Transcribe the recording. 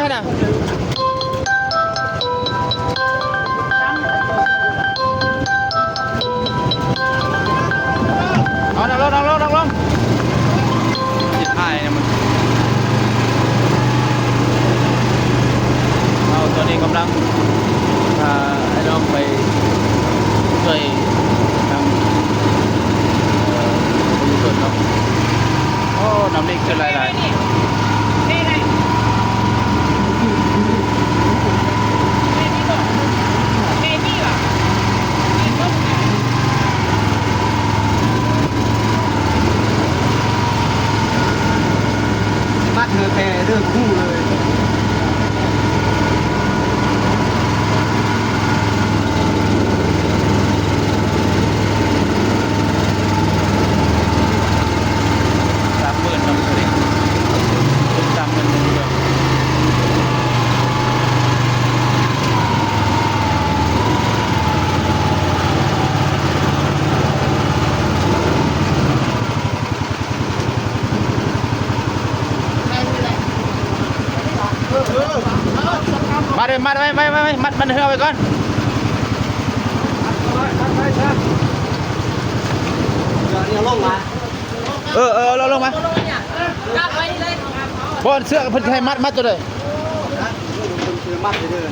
ขนาดเอานั่งลงจิตหายเนี่ยมันเอาตัวนี้กำลังไอ้น้องไปช่วยทางผู้ส่วนเนาะโอ้น้ำเล็กขึ้นหลายมัดเธอแพรเรื่องคู่เลย 30,000น้ำเล็ก30,000เดียวมาเลยมัดมันเหือไปก่อนเดี๋ยวลงมา เราลงมาบอลเสื้อพันไทยมัดตัวเลย คือมัดเดิน